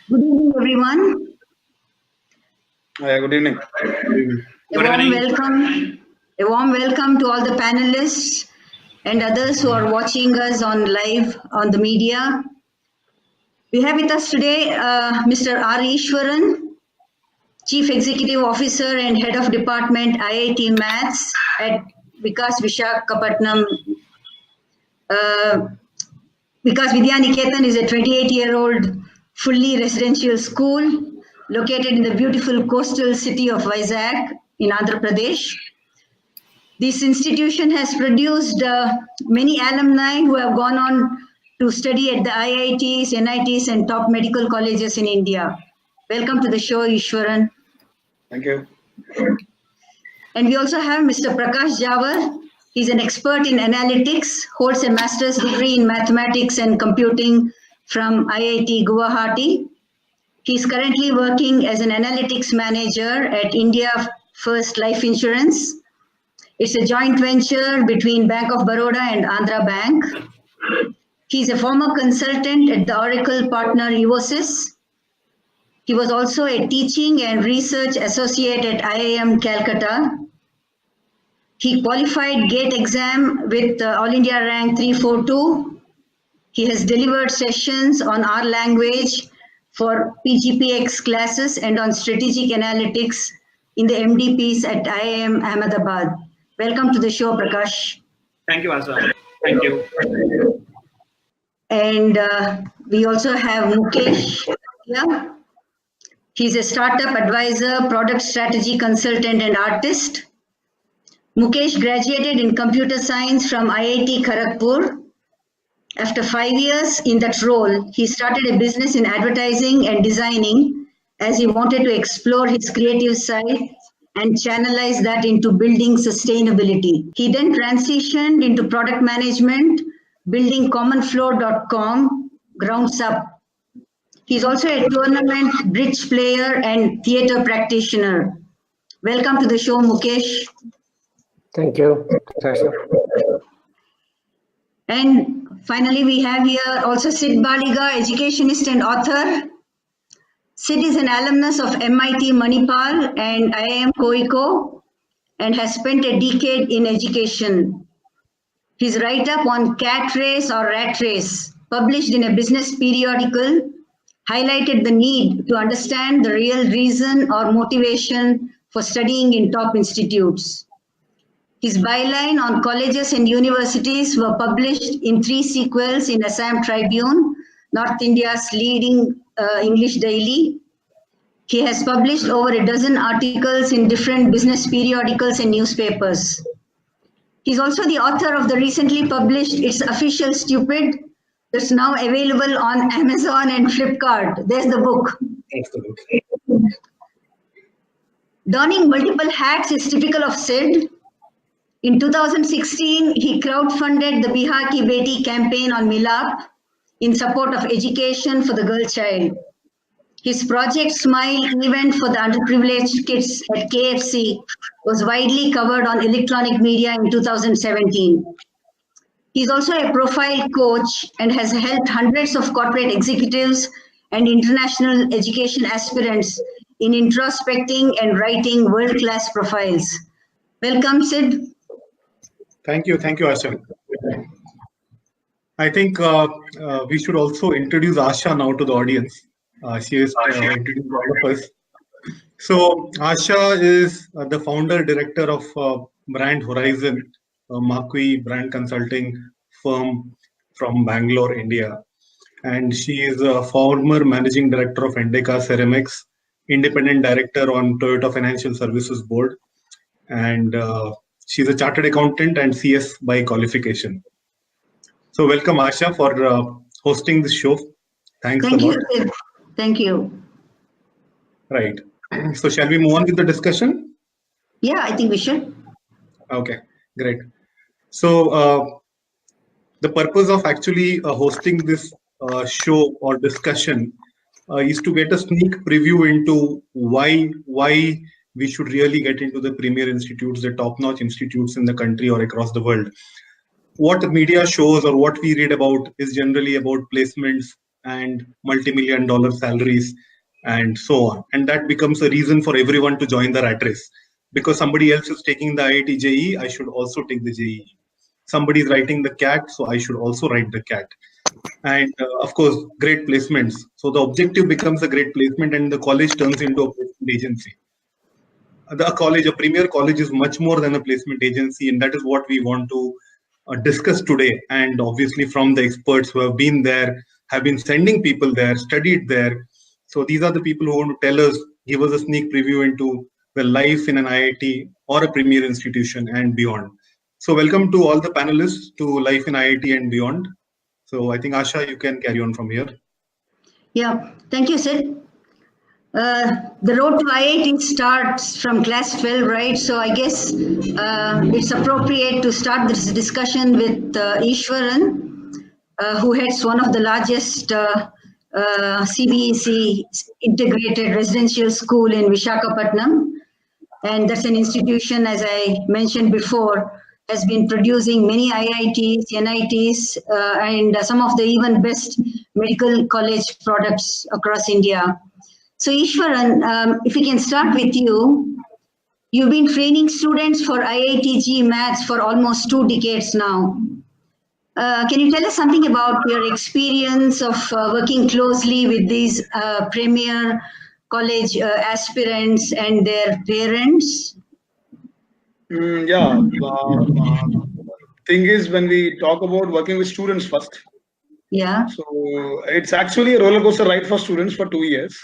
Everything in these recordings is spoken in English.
Good evening, everyone. Good evening. A warm welcome to all the panelists and others who are watching us on live on the media. We have with us today Mr. R. Ishwaran, Chief Executive Officer and Head of Department IIT Maths at Vikas Vishakhapatnam. Vikas Vidya Niketan is a 28-year-old fully residential school located in the beautiful coastal city of Vizag in Andhra Pradesh. This institution has produced many alumni who have gone on to study at the IITs, NITs and top medical colleges in India. Welcome to the show, Ishwaran. Thank you. And we also have Mr. Prakash Jhawar. He's an expert in analytics, holds a master's degree in mathematics and computing from IIT Guwahati. He's currently working as an analytics manager at India First Life Insurance. It's a joint venture between Bank of Baroda and Andhra Bank. He's a former consultant at the Oracle partner Evosys. He was also a teaching and research associate at IIM Calcutta. He qualified GATE exam with All India rank 342. He has delivered sessions on R language for PGPX classes and on strategic analytics in the MDPs at IIM Ahmedabad. Welcome to the show, Prakash. Thank you, Asa. Thank you. And we also have Mukesh here. He's a startup advisor, product strategy consultant, and artist. Mukesh graduated in computer science from IIT Kharagpur. After 5 years in that role, he started a business in advertising and designing as he wanted to explore his creative side and channelize that into building sustainability. He then transitioned into product management, building commonflow.com grounds up. He's also a tournament bridge player and theater practitioner. Welcome to the show, Mukesh. Thank you, Sasha. And finally, we have here also Sid Baliga, educationist and author. Sid is an alumnus of MIT Manipal and IIM Koiko and has spent a decade in education. His write-up on cat race or rat race, published in a business periodical, highlighted the need to understand the real reason or motivation for studying in top institutes. His byline on colleges and universities were published in 3 sequels in Assam Tribune, North India's leading English daily. He has published over a dozen articles in different business periodicals and newspapers. He's also the author of the recently published It's Official Stupid, that's now available on Amazon and Flipkart. There's the book. That's the book. Donning multiple hats is typical of Sid. In 2016, he crowdfunded the Bihar Ki Beti campaign on Milap in support of education for the girl child. His Project Smile event for the underprivileged kids at KFC was widely covered on electronic media in 2017. He's also a profile coach and has helped hundreds of corporate executives and international education aspirants in introspecting and writing world-class profiles. Welcome, Sid. Thank you, Asha. I think we should also introduce Asha now to the audience. She is introducing all of us. So Asha is the founder director of Brand Horizon, a marquee brand consulting firm from Bangalore, India. And she is a former managing director of Endeka Ceramics, independent director on Toyota Financial Services Board, and she's a chartered accountant and CS by qualification. So welcome, Asha, for hosting this show. Thanks a lot. Thank you. Right. So shall we move on with the discussion? Yeah, I think we should. Okay, great. So the purpose of actually hosting this show or discussion is to get a sneak preview into why we should really get into the premier institutes, the top-notch institutes in the country or across the world. What the media shows or what we read about is generally about placements, and multi-million-dollar salaries and so on. And that becomes a reason for everyone to join the rat race. Because somebody else is taking the IIT JEE, I should also take the JEE. Somebody is writing the CAT, so I should also write the CAT. And of course, great placements. So the objective becomes a great placement and the college turns into a placement agency. A premier college is much more than a placement agency, and that is what we want to discuss today. And obviously from the experts who have been there, have been sending people there, studied there. So these are the people who want to tell us, give us a sneak preview into the life in an IIT or a premier institution and beyond. So welcome to all the panelists to Life in IIT and Beyond. So I think Asha, you can carry on from here. Yeah, thank you, Sid. The road to IIT starts from class 12, right? So I guess it's appropriate to start this discussion with Ishwaran, who heads one of the largest CBEC integrated residential school in Visakhapatnam. And that's an institution, as I mentioned before, has been producing many IITs, NITs, and some of the even best medical college products across India. So Ishwaran, if we can start with you, you've been training students for IIT Maths for almost 2 decades now. Can you tell us something about your experience of working closely with these premier college aspirants and their parents? Thing is, when we talk about working with students first, Yeah. so it's actually a roller coaster ride for students for 2 years,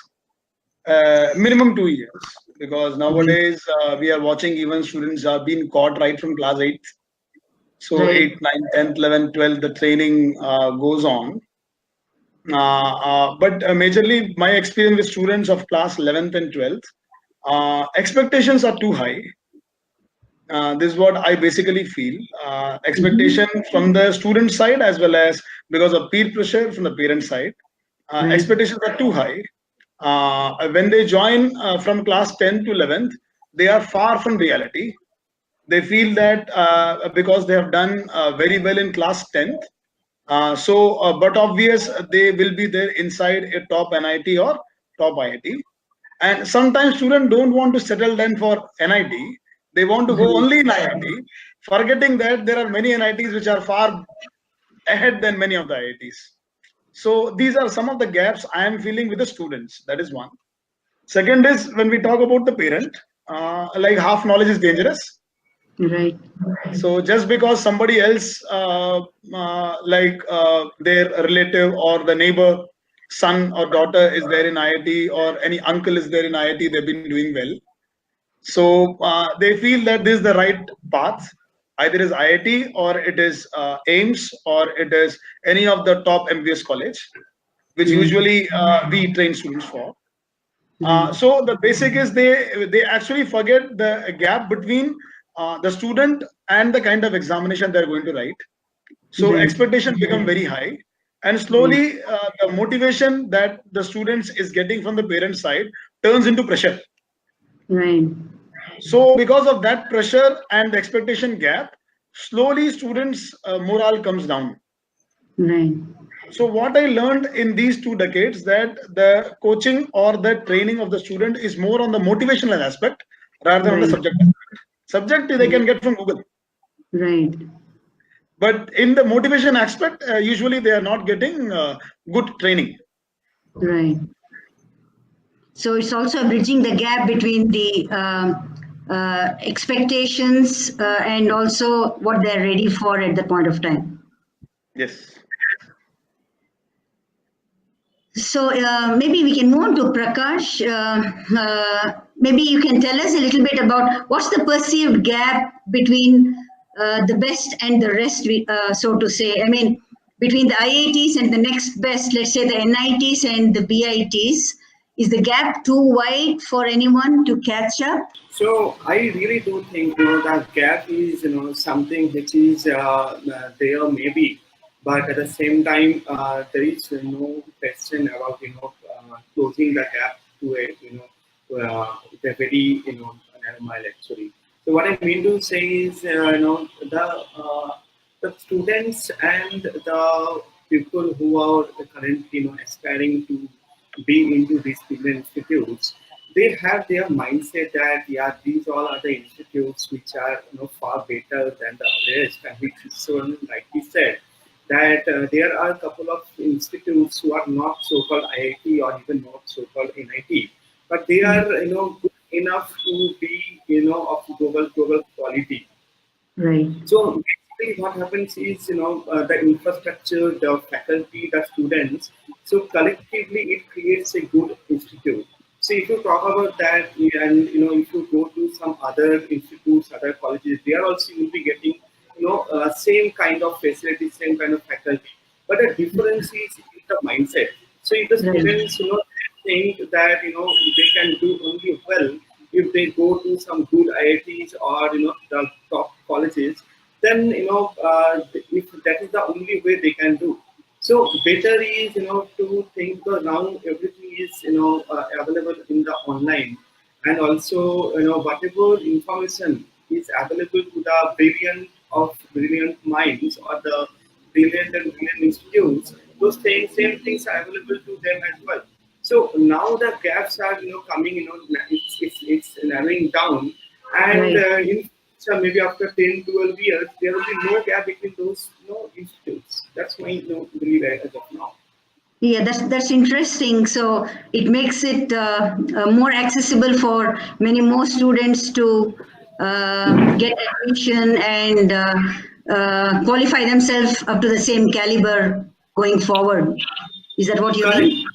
minimum 2 years, because nowadays we are watching even students are being caught right from class 8. So Right. 8, 9, 10th, 11th, 12th, the training goes on. But majorly my experience with students of class 11th and 12th, expectations are too high. This is what I basically feel. Expectation from the student side as well as because of peer pressure from the parent side. Expectations are too high. When they join from class 10 to 11th, they are far from reality. They feel that because they have done very well in class 10th, but obvious they will be there inside a top NIT or top IIT. And sometimes students don't want to settle then for NIT. They want to go only in IIT, forgetting that there are many NITs which are far ahead than many of the IITs. So these are some of the gaps I am feeling with the students. That is one. Second is when we talk about the parent, like half knowledge is dangerous. Right. So just because somebody else, their relative or the neighbor, son or daughter is there in IIT or any uncle is there in IIT, they've been doing well. So they feel that this is the right path. Either is IIT or it is AIMS or it is any of the top MBS college, which usually we train students for. So the basic is they actually forget the gap between the student and the kind of examination they're going to write. So expectations become very high, and slowly the motivation that the students is getting from the parent side turns into pressure. Right. So because of that pressure and the expectation gap, slowly students' morale comes down. Right. So what I learned in these 2 decades that the coaching or the training of the student is more on the motivational aspect rather than on the subject. Subject they can get from Google. Right. But in the motivation aspect, usually they are not getting good training. Right. So it's also bridging the gap between the expectations and also what they're ready for at the point of time. Yes. So maybe we can move on to Prakash. Maybe you can tell us a little bit about what's the perceived gap between the best and the rest, so to say. I mean, between the IITs and the next best, let's say the NITs and the BITs. Is the gap too wide for anyone to catch up? So I really do think that gap is something which is there maybe, but at the same time there is no question about closing the gap to a the very narrow mile actually. So what I mean to say is the students and the people who are currently aspiring to be into these premium institutes, they have their mindset that yeah, these all are the institutes which are far better than the rest, and which is so rightly said that there are a couple of institutes who are not so-called IIT or even not so-called NIT, but they are good enough to be of global quality. Right. So basically, what happens is, the infrastructure, the faculty, the students. So collectively, it creates a good institute. So if you talk about that, and if you go to some other institutes, other colleges, they are also will be getting, same kind of facilities, same kind of faculty. But the difference is in the mindset. So if the Right. students, think that they can do only well if they go to some good IITs or the top colleges, then if that is the only way they can do. So better is to think, because now everything is available in the online, and also whatever information is available to the brilliant minds or the brilliant institutes, those same things are available to them as well. So now the gaps are coming, it's narrowing down, and Right. in future, maybe after 10, 12 years, there will be no gap between those institutes. That's my belief as of now. Yeah, that's interesting. So it makes it more accessible for many more students to get admission and qualify themselves up to the same caliber going forward. Is that what you Correct, mean?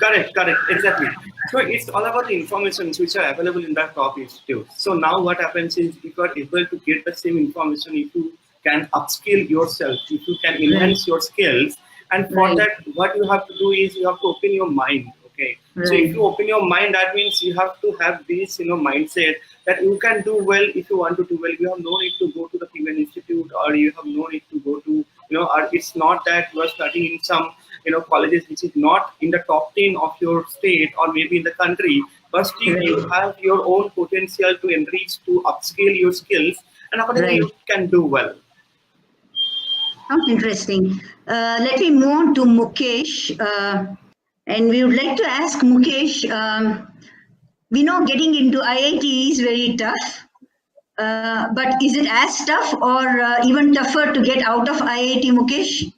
correct, exactly. So it's all about the information which are available in the top institutes. So now what happens is, if you are able to get the same information, if you can upskill yourself, if you can Right. enhance your skills, and for Right. that, what you have to do is you have to open your mind. Okay, so if Right. you open your mind, that means you have to have this mindset that you can do well if you want to do well. You have no need to go to the Premium Institute, or you have no need to go to or it's not that you are studying in some colleges which is not in the top 10 of your state or maybe in the country, but still you Right. have your own potential to enrich, to upscale your skills, and accordingly Right. you can do well. Sounds interesting. Let me move on to Mukesh. And we would like to ask Mukesh, we know getting into IIT is very tough, but is it as tough or even tougher to get out of IIT, Mukesh?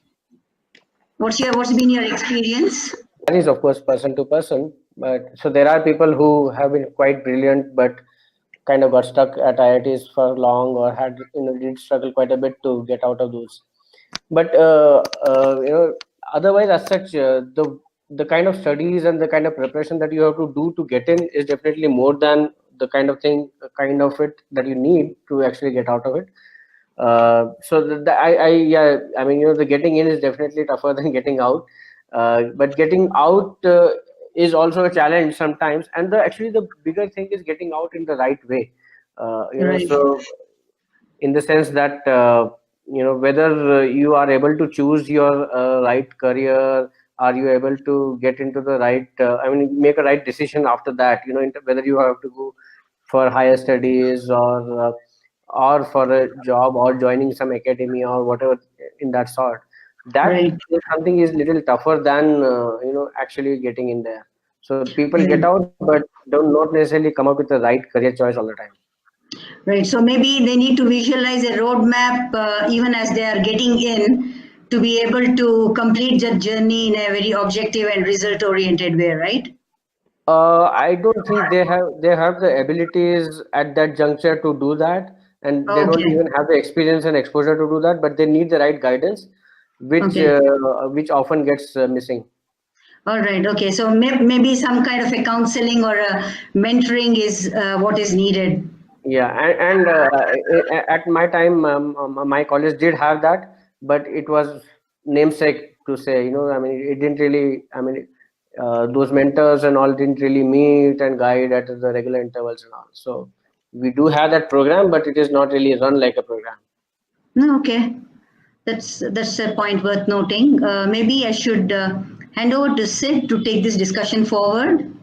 What's been your experience? Varies, of course, person to person. But so there are people who have been quite brilliant, but kind of got stuck at IITs for long, or had did struggle quite a bit to get out of those. But otherwise, as such, the kind of studies and the kind of preparation that you have to do to get in is definitely more than the kind of it that you need to actually get out of it. So I mean, the getting in is definitely tougher than getting out, but getting out is also a challenge sometimes. And actually the bigger thing is getting out in the right way. Right. So in the sense that whether you are able to choose your right career, are you able to get into the right make a right decision after that, whether you have to go for higher studies, or for a job, or joining some academy or whatever in that sort. That Right. is something is little tougher than actually getting in there. So people get Right. out, but don't not necessarily come up with the right career choice all the time. Right. So maybe they need to visualize a roadmap even as they are getting in to be able to complete that journey in a very objective and result oriented way, right? I don't think they have the abilities at that juncture to do that, and they don't Okay. even have the experience and exposure to do that. But they need the right guidance, Okay. which often gets missing. All right. Okay. So maybe some kind of a counseling or a mentoring is what is needed. Yeah, and at my time, my college did have that, but it was namesake to say. I mean, it didn't really. I mean, those mentors and all didn't really meet and guide at the regular intervals and all. So we do have that program, but it is not really run like a program. No, okay. That's a point worth noting. Maybe I should hand over to Sid to take this discussion forward.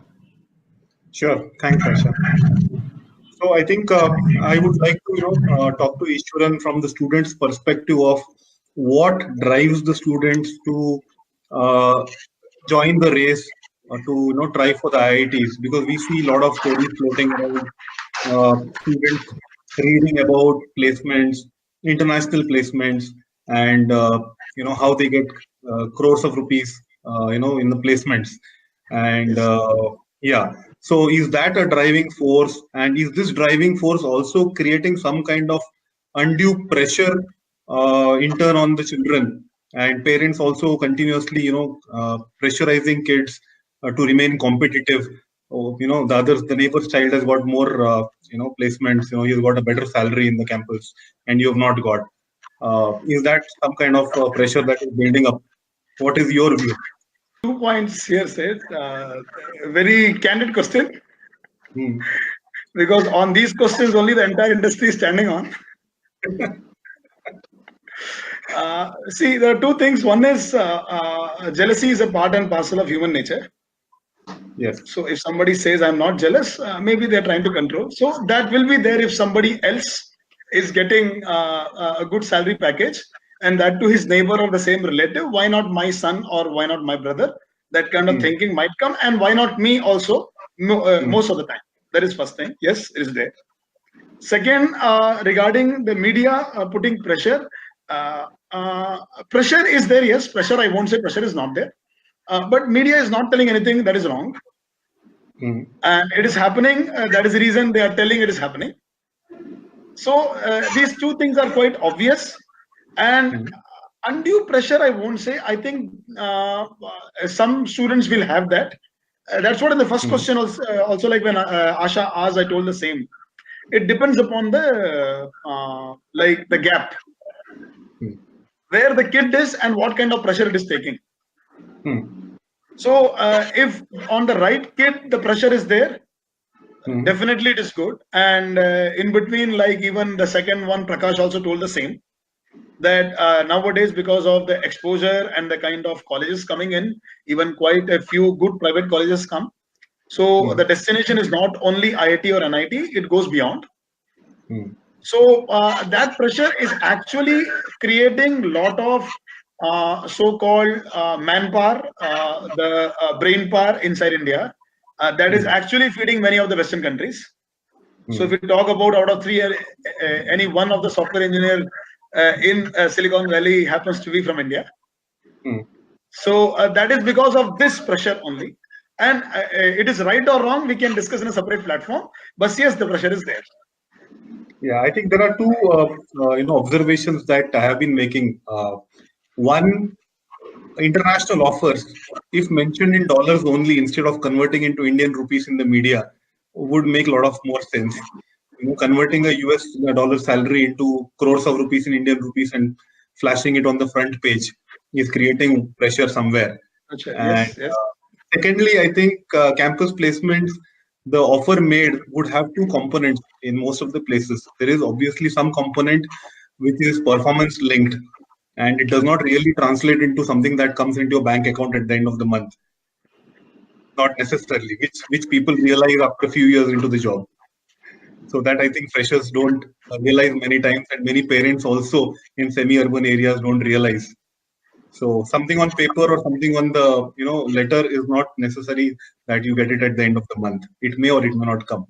Sure. Thanks, Asha. So I think I would like to talk to Ishwaran from the student's perspective of what drives the students to join the race to try for the IITs, because we see a lot of stories floating around, students reading about placements, international placements, and how they get crores of rupees in the placements. And yeah, so is that a driving force, and is this driving force also creating some kind of undue pressure in turn on the children, and parents also continuously pressurizing kids to remain competitive? Oh, the neighbor's child has got more placements, he's got a better salary in the campus, and you have not got. Is that some kind of pressure that is building up? What is your view? 2 points here, said. Very candid question, because on these questions only the entire industry is standing on. See, there are two things. One is jealousy is a part and parcel of human nature. Yes. So if somebody says I'm not jealous, maybe they're trying to control. So that will be there if somebody else is getting a good salary package, and that to his neighbor or the same relative. Why not my son, or why not my brother? That kind of thinking might come, and why not me also? Most of the time. That is first thing. Yes, it is there. Second, regarding the media putting pressure, pressure is there. Yes, pressure. I won't say pressure is not there, but media is not telling anything that is wrong. And it is happening. That is the reason they are telling it is happening. So these two things are quite obvious. And undue pressure, I won't say. I think some students will have that. That's what in the first question also like when Asha asked, I told the same. It depends upon the like the gap, where the kid is and what kind of pressure it is taking. So if on the right kid the pressure is there, definitely it is good. And in between, like even the second one, Prakash also told the same, that nowadays because of the exposure and the kind of colleges coming in, even quite a few good private colleges come. So the destination is not only IIT or NIT, it goes beyond. So that pressure is actually creating a lot of so-called manpower, the brain power inside India, that is actually feeding many of the Western countries. So if we talk about out of three, any one of the software engineer in Silicon Valley happens to be from India. So that is because of this pressure only. And it is right or wrong, we can discuss in a separate platform. But yes, the pressure is there. Yeah, I think there are two observations that I have been making. One, international offers, if mentioned in dollars only instead of converting into Indian rupees in the media, would make a lot of more sense. Converting a US dollar salary into crores of rupees in Indian rupees and flashing it on the front page is creating pressure somewhere. Yes, yes. Secondly, I think campus placements, the offer made would have two components in most of the places. There is obviously some component which is performance linked, and it does not really translate into something that comes into your bank account at the end of the month. Not necessarily, which people realize after a few years into the job. So that I think freshers don't realize many times, and many parents also in semi-urban areas don't realize. So something on paper or something on the letter is not necessary that you get it at the end of the month. It may or it may not come.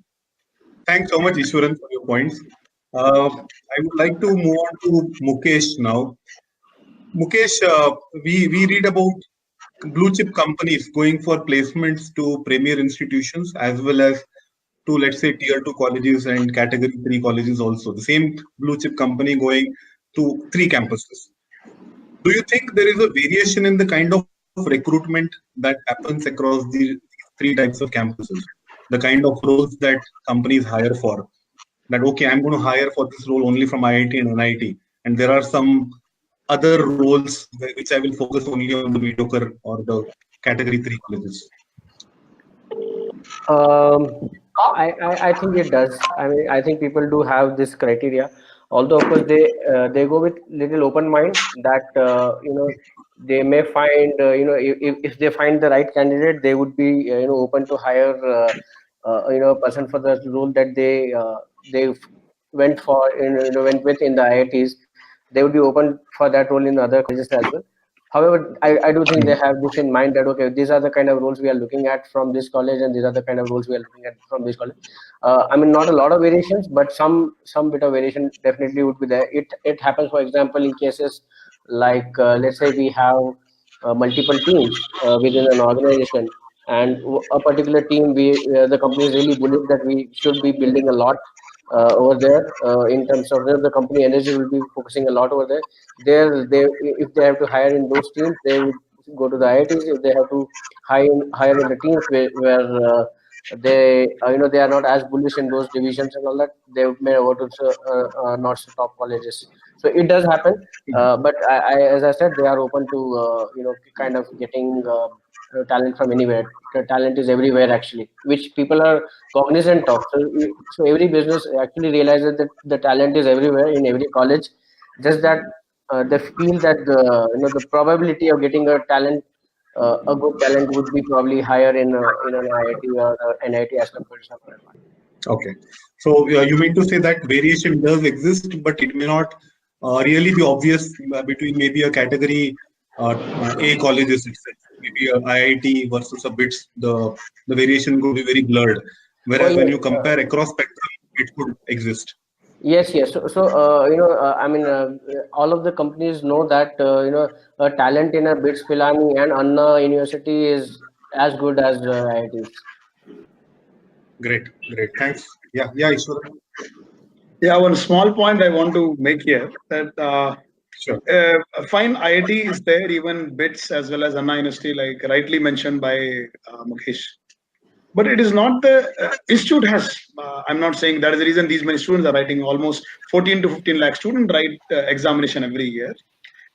Thanks so much, Ishwaran, for your points. I would like to move on to Mukesh now. Mukesh, we read about blue chip companies going for placements to premier institutions as well as to, let's say, tier 2 colleges and category 3 colleges also. The same blue chip company going to 3 campuses. Do you think there is a variation in the kind of recruitment that happens across these 3 types of campuses? The kind of roles that companies hire for? That, okay, I'm going to hire for this role only from IIT and NIT, and there are some other roles which I will focus only on the mediocre or the category 3 colleges. I think it does. I mean, I think people do have this criteria. Although, of course, they go with little open mind that they may find if they find the right candidate, they would be open to hire a person for the role that they went for went with in the IITs. They would be open for that role in other colleges as well. However, I do think they have this in mind that, okay, these are the kind of roles we are looking at from this college, and these are the kind of roles we are looking at from this college. I mean, not a lot of variations, but some bit of variation definitely would be there. It happens, for example, in cases like, let's say we have multiple teams within an organization, and a particular team, the company is really bullish that we should be building a lot over there, in terms of the company energy will be focusing a lot over there. They if they have to hire in those teams, they would go to the IITs. If they have to hire in the teams where they they are not as bullish in those divisions and all that, they may go to not so top colleges. So it does happen, but as I said, they are open to kind of getting talent from anywhere. The talent is everywhere actually, which people are cognizant of. So every business actually realizes that the talent is everywhere in every college. Just that they feel that the probability of getting a good talent would be probably higher in an IIT or an NIT as compared to some other one. Okay. So you mean to say that variation does exist, but it may not really be obvious between maybe a category A colleges itself, maybe a IIT versus a BITS, the variation could be very blurred. Oh Whereas when yes, you compare across spectrum, it could exist. yes. So I mean, all of the companies know that a talent in a BITS Pilani and Anna University is as good as IITs. Great, great. Thanks. Yeah, Ishwar. Yeah, one small point I want to make here that Sure. fine IIT is there, even BITS as well as Anna University, like rightly mentioned by Mukesh. But it is not the institute has. I'm not saying that is the reason these many students are writing. Almost 14 to 15 lakh students write examination every year.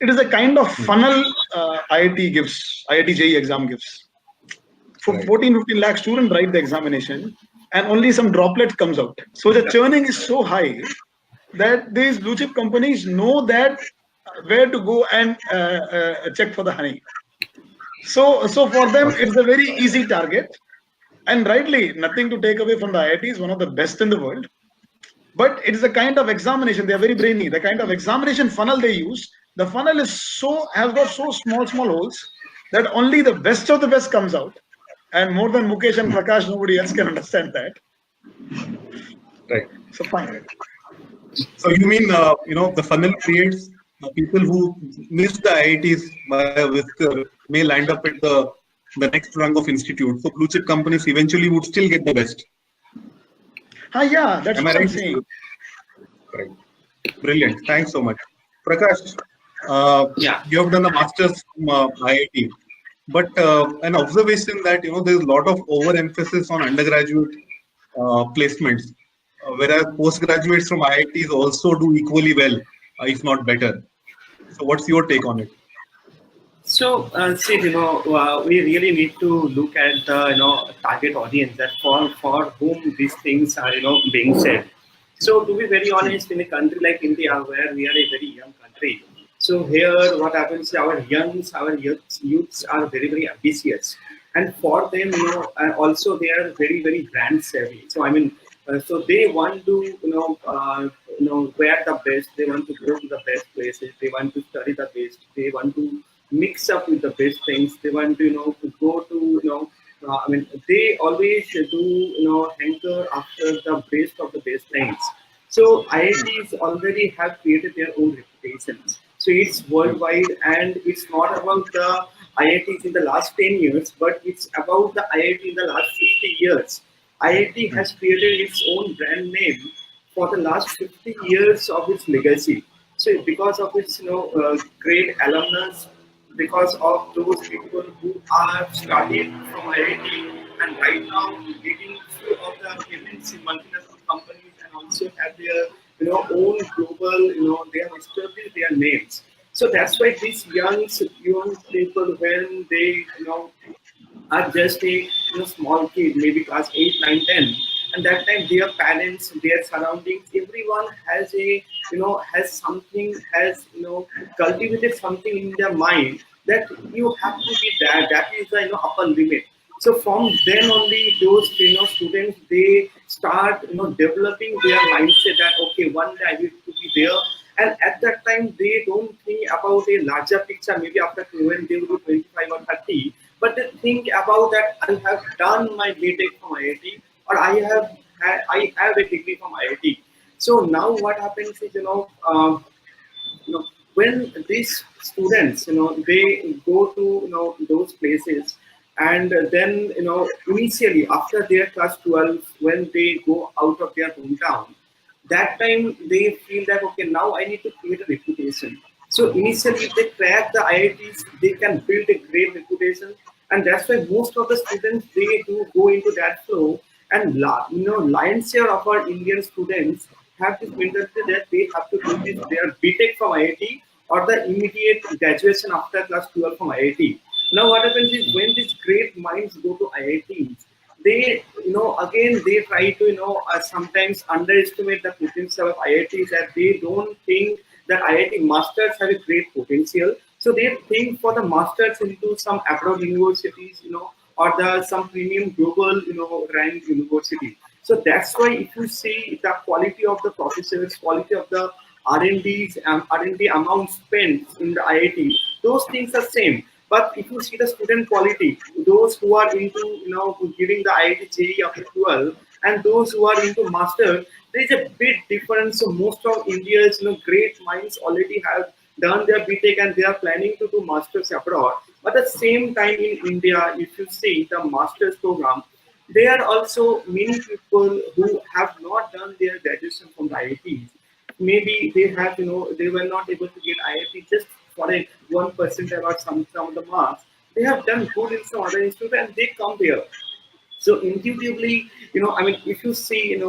It is a kind of funnel IIT gives, IIT JEE exam gives. For Right. 14, 15 lakh students write the examination, and only some droplets comes out. So the churning is so high that these blue chip companies know that where to go and check for the honey. So for them, it's a very easy target. And rightly, nothing to take away from the IIT, is one of the best in the world. But it is a kind of examination. They are very brainy. The kind of examination funnel they use, the funnel has got so small holes that only the best of the best comes out. And more than Mukesh and Prakash, nobody else can understand that. Right. So fine. So you mean the funnel creates people who miss the IITs by a whisker may land up at the next rung of institute. So blue chip companies eventually would still get the best. Yeah, that's Am I what I'm right? saying. Right. Brilliant. Thanks so much, Prakash. Yeah. You have done a master's from IIT, but an observation that there's a lot of overemphasis on undergraduate placements, whereas postgraduates from IITs also do equally well, if not better. So, what's your take on it? So, Sid, we really need to look at the target audience, that for whom these things are being said. So, to be very honest, in a country like India, where we are a very young country, so here what happens? Our youths are very ambitious, and for them, also they are very brand savvy. So, I mean, so they want to wear the best. They want to go to the best places. They want to study the best. They want to mix up with the best things. They want to to go to I mean, they always do hanker after the best of the best things. So IITs already have created their own reputations. So it's worldwide, and it's not about the IITs in the last 10 years, but it's about the IIT in the last 50 years. IIT has created its own brand name for the last 50 years of its legacy. So because of its great alumnus, because of those people who are studying from IIT and right now leading few of the MNC multinational companies, and also have their own global, they have established their names. So that's why these young people, when they are just a small kid, maybe class 8, 9, 10, and that time their parents, their surroundings, everyone has a has something, has cultivated something in their mind that you have to be that. That is the upper limit. So from then only, those students, they start developing their mindset that okay, one day I need to be there, And at that time, they don't think about a larger picture, maybe after when they will be 25 or 30, but they think about that I have done my BTech from IIT, or I have a degree from IIT. So now what happens is, when these students, they go to, those places, and then, initially after their class 12, when they go out of their hometown, that time they feel that, okay, now I need to create a reputation. So initially, if they crack the IITs, they can build a great reputation, and that's why most of the students, they do go into that flow. And lion's share of our Indian students have this mentality that they have to do this, their BTech from IIT, or the immediate graduation after class 12 from IIT. Now what happens is, when these great minds go to IITs, they, again they try to, sometimes underestimate the potential of IITs, that they don't think that IIT masters have a great potential. So they think for the masters into some abroad universities, or the some premium global, ranked university. So that's why if you see the quality of the professors, quality of the R&D amount spent in the IIT, those things are same. But if you see the student quality, those who are into, giving the IIT JEE after 12, and those who are into master, there is a big difference. So most of India's, great minds already have done their BTech, and they are planning to do masters abroad. But at the same time, in India, if you see the master's program, there are also many people who have not done their graduation from the IITs. Maybe they have, they were not able to get IIT just for a 1% or some of the marks. They have done good in some other institute, and they come there. So intuitively, if you see,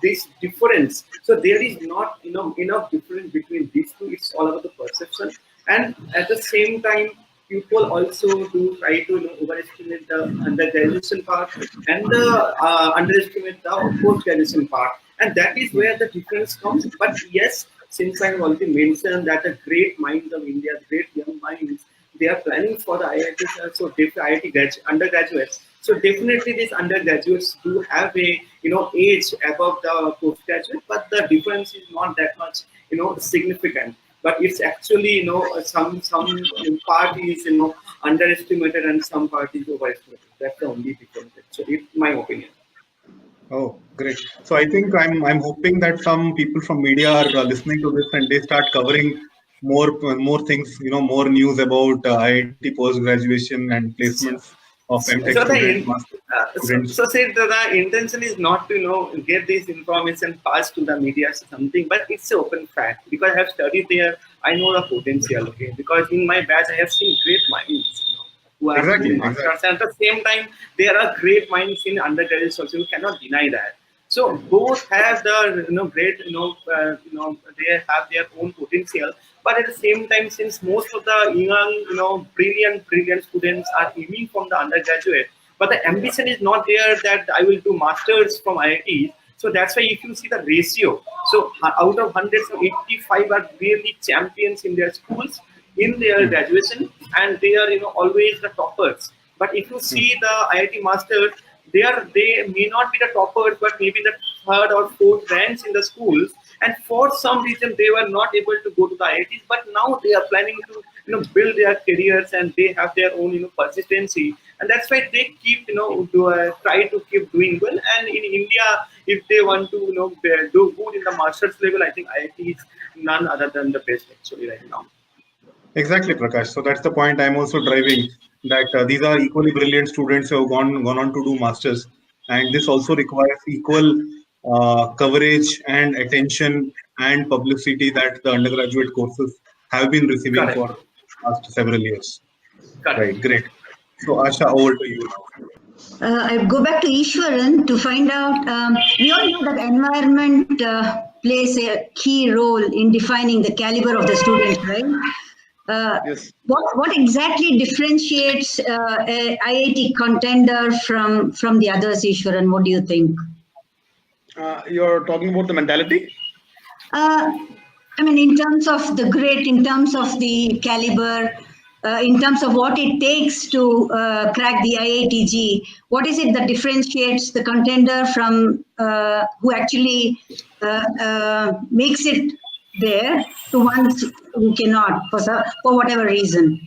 this difference, so there is not, enough difference between these two. It's all about the perception. And at the same time, people also do try to, overestimate the undergraduation part, and the underestimate the post-graduation part. And that is where the difference comes. But yes, since I have already mentioned that the great minds of India, great young minds, they are planning for the IIT, so IIT undergraduates. So definitely these undergraduates do have a, age above the postgraduate, but the difference is not that much, significant. But it's actually, some part is, underestimated, and some part is overestimated. That's the only difference. So it's my opinion. Oh, great. So I think I'm hoping that some people from media are listening to this, and they start covering more things, more news about IIT post graduation and placements of MTech students, master students. So say the intention is not to, get this information passed to the media or something, but it's an open fact, because I have studied there. I know the potential. Okay, because in my batch I have seen great minds, who are doing masters, and at the same time there are great minds in undergraduate also. You cannot deny that. So both have the, great, they have their own potential. But at the same time, since most of the young, brilliant students are aiming from the undergraduate, but the ambition is not there that I will do masters from IIT. So that's why if you see the ratio, so out of 100, so 85 are really champions in their schools, in their graduation, and they are, always the toppers. But if you see the IIT masters, they may not be the toppers, but maybe the third or fourth ranks in the schools. And for some reason, they were not able to go to the IITs, but now they are planning to, build their careers, and they have their own, persistency. And that's why they keep, try to keep doing well. And in India, if they want to, do good in the master's level, I think IIT is none other than the best actually right now. Exactly, Prakash. So that's the point I'm also driving, that these are equally brilliant students who have gone on to do masters, and this also requires equal coverage and attention and publicity that the undergraduate courses have been receiving Correct. for last several years. Correct. Right, great. So Asha, over to you now. I go back to Ishwaran to find out. We all know that environment plays a key role in defining the caliber of the student, right? Yes. What exactly differentiates a IIT contender from the others, Ishwaran? What do you think? You're talking about the mentality? I mean, in terms of the grit, in terms of the caliber, in terms of what it takes to crack the IITG, what is it that differentiates the contender from who actually makes it there to ones who cannot for whatever reason?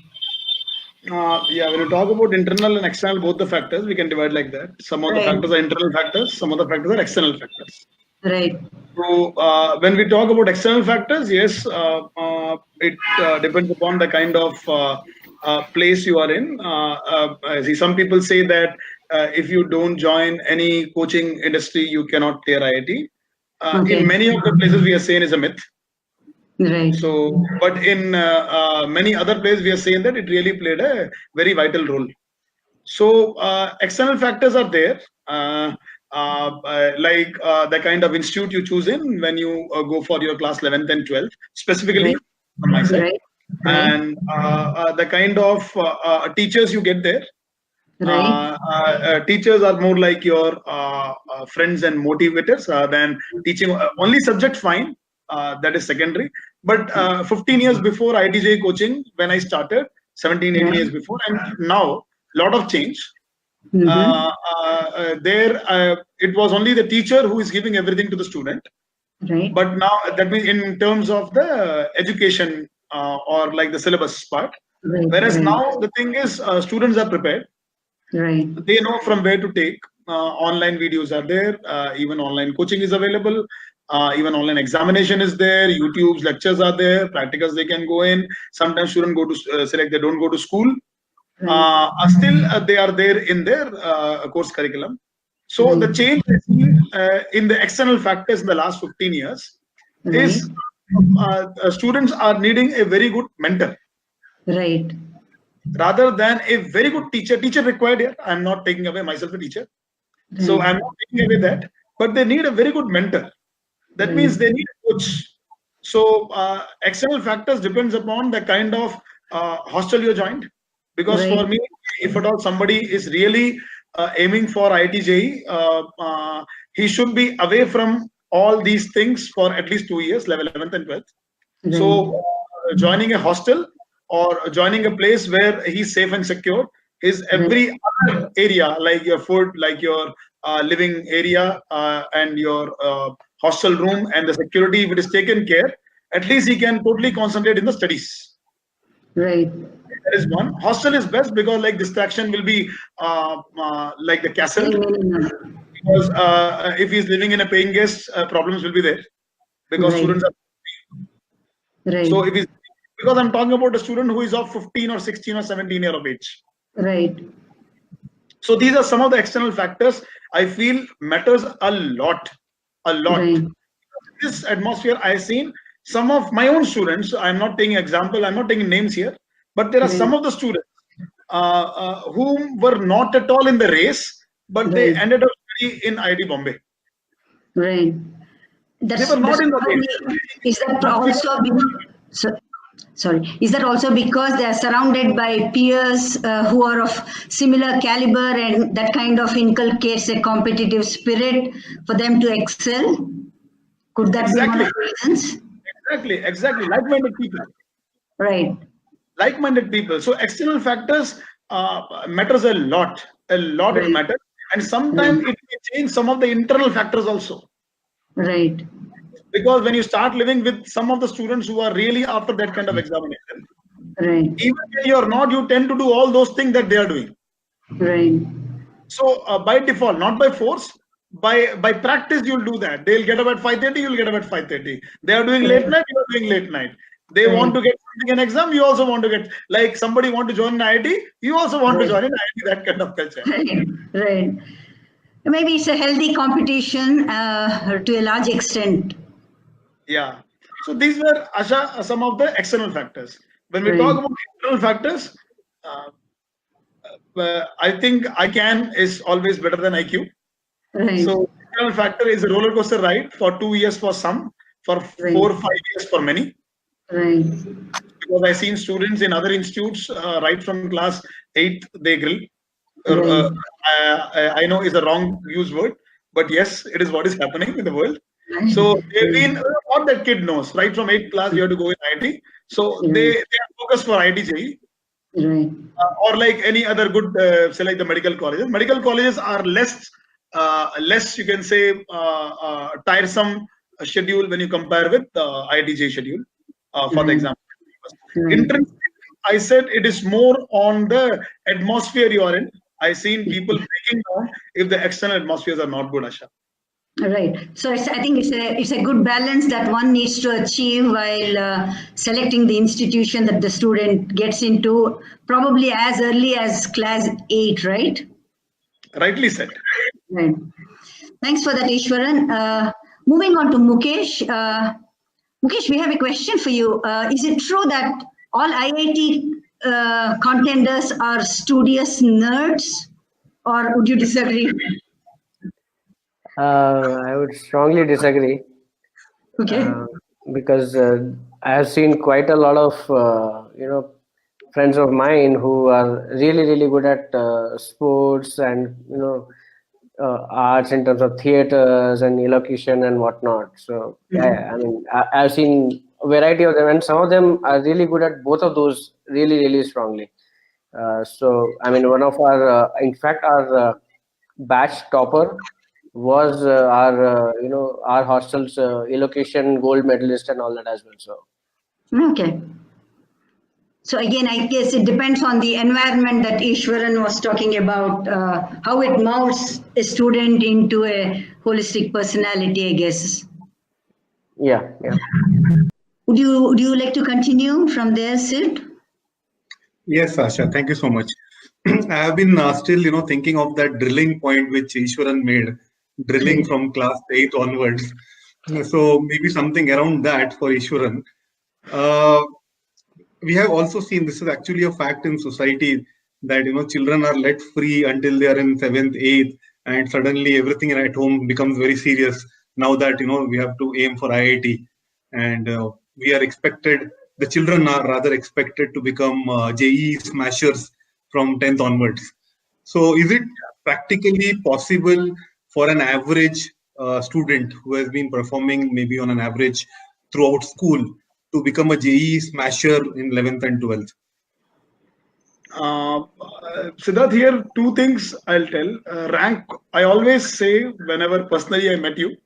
Yeah, when you talk about internal and external, both the factors, we can divide like that. Some of the Right. factors are internal factors, some of the factors are external factors. Right. So when we talk about external factors, yes, it depends upon the kind of place you are in. See, some people say that if you don't join any coaching industry, you cannot clear IIT. Okay. In many of the places, we are saying is a myth. Right. So, but in many other places, we are saying that it really played a very vital role. So, external factors are there, like the kind of institute you choose in when you go for your class 11th and 12th, specifically Right. from my side, Right. and the kind of teachers you get there. Right. Teachers are more like your friends and motivators than teaching only subject. Fine, that is secondary. But 15 years before IITJ coaching, when I started, 17, 18 years before, and now lot of change. There, it was only the teacher who is giving everything to the student. Right. But now that means in terms of the education or like the syllabus part. Right. Whereas Right. now the thing is, students are prepared. Right. They know from where to take. Online videos are there. Even online coaching is available. Even online examination is there. YouTube's lectures are there. Practicals they can go in. Sometimes students go to select they don't go to school. Still, they are there in their course curriculum. So the change in the external factors in the last 15 years is students are needing a very good mentor. Right. Rather than a very good teacher. Teacher required here. I'm not taking away myself a teacher. So I'm not taking away that. But they need a very good mentor. That means they need a coach. So external factors depends upon the kind of hostel you joined. Because for me, if at all somebody is really aiming for IIT he should be away from all these things for at least 2 years, level 11th and 12th. So joining a hostel or joining a place where he's safe and secure is every other area, like your food, like your living area and your hostel room and the security, if it is taken care, at least he can totally concentrate in the studies. Right. That is one. Hostel is best because like distraction will be like the castle. Because if he's living in a paying guest, problems will be there because students are. Right. So if he's, because I'm talking about a student who is of 15 or 16 or 17 year of age. Right. So these are some of the external factors I feel matters a lot, a lot. Right. This atmosphere I've seen some of my own students. I'm not taking example. I'm not taking names here, but there are some of the students whom were not at all in the race, but they ended up studying in IIT Bombay. Right. They were not in the race. Is that also is that also because they are surrounded by peers who are of similar caliber and that kind of inculcates a competitive spirit for them to excel? Could that be one of the reasons? Exactly. Like-minded people. Right. Like-minded people. So external factors matters a lot. It matters. And sometimes it may change some of the internal factors also. Right. Because when you start living with some of the students who are really after that kind of examination, right, even when you're not, you tend to do all those things that they are doing. Right. So by default, not by force, by practice, you'll do that. They'll get up at 5:30, you'll get up at 5:30. They are doing late night, you are doing late night. They want to get something in exam, you also want to get, like somebody want to join an IIT, you also want to join an IIT, that kind of culture. Right. Maybe it's a healthy competition to a large extent. Yeah. So these were, Asha, some of the external factors. When we talk about internal factors, I think ICANN is always better than IQ. Right. So internal factor is a roller coaster ride for 2 years for some, for 4 or 5 years for many. Right. Because I've seen students in other institutes right from class 8, they grill. I know it's a wrong used word, but yes, it is what is happening in the world. So they've been, what that kid knows, right from 8th class, you have to go in IIT. So they are focused for IIT Right. or like any other good, say like the medical colleges. Medical colleges are less, you can say, tiresome schedule when you compare with IIT schedule for the exam. Right. Intrinsic, I said it is more on the atmosphere you are in. I've seen people breaking down if the external atmospheres are not good, Asha. Right. So I think it's a good balance that one needs to achieve while selecting the institution that the student gets into, probably as early as class 8, right? Rightly said. Right. Thanks for that, Ishwaran. Moving on to Mukesh. Mukesh, we have a question for you. Is it true that all IIT contenders are studious nerds, or would you disagree? I would strongly disagree. Okay. Because I have seen quite a lot of friends of mine who are really good at sports and arts in terms of theaters and elocution and whatnot. So yeah, I mean I've seen a variety of them, and some of them are really good at both of those really strongly. So I mean, one of our in fact our batch topper was our hostel's elocution gold medalist and all that as well. So Okay. So again, I guess it depends on the environment that Ishwaran was talking about, how it molds a student into a holistic personality, I guess. yeah. Would you like to continue from there, Sid? Yes, Asha, thank you so much. I have been still, thinking of that drilling point which Ishwaran made, drilling from class 8 onwards. So maybe something around that for Ishwaran. We have also seen, this is actually a fact in society, that children are let free until they are in 7th, 8th, and suddenly everything at home becomes very serious. Now that we have to aim for IIT, and we are expected, the children are rather expected to become JEE smashers from 10th onwards. So is it practically possible for an average student who has been performing maybe on an average throughout school to become a JEE smasher in 11th and 12th? Siddharth, here two things I'll tell. Rank, I always say whenever personally I met you,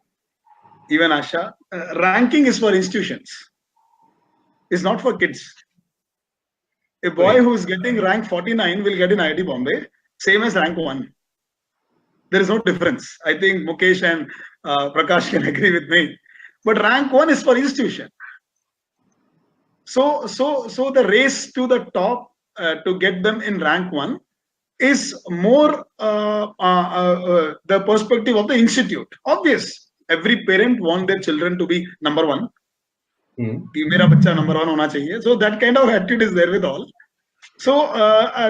even Asha, ranking is for institutions. It's not for kids. A boy Right. who is getting rank 49 will get in IIT Bombay, same as rank 1. There is no difference. I think Mukesh and Prakash can agree with me. But rank 1 is for institution. So the race to the top to get them in rank 1 is more the perspective of the institute. Obvious, every parent wants their children to be number 1. कि मेरा बच्चा number 1 होना चाहिए. So that kind of attitude is there with all. So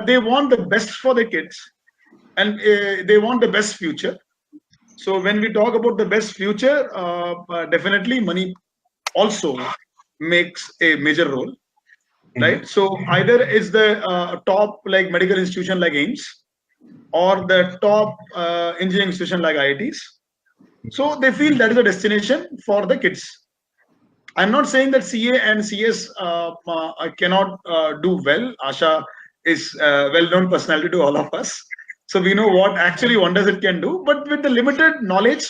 they want the best for the kids, and they want the best future. So when we talk about the best future, definitely money also makes a major role, right? So either it's the top like medical institution like AIMS, or the top engineering institution like IITs. So they feel that is a destination for the kids. I'm not saying that CA and CS cannot do well. Asha is a well-known personality to all of us. So we know what actually wonders it can do, but with the limited knowledge,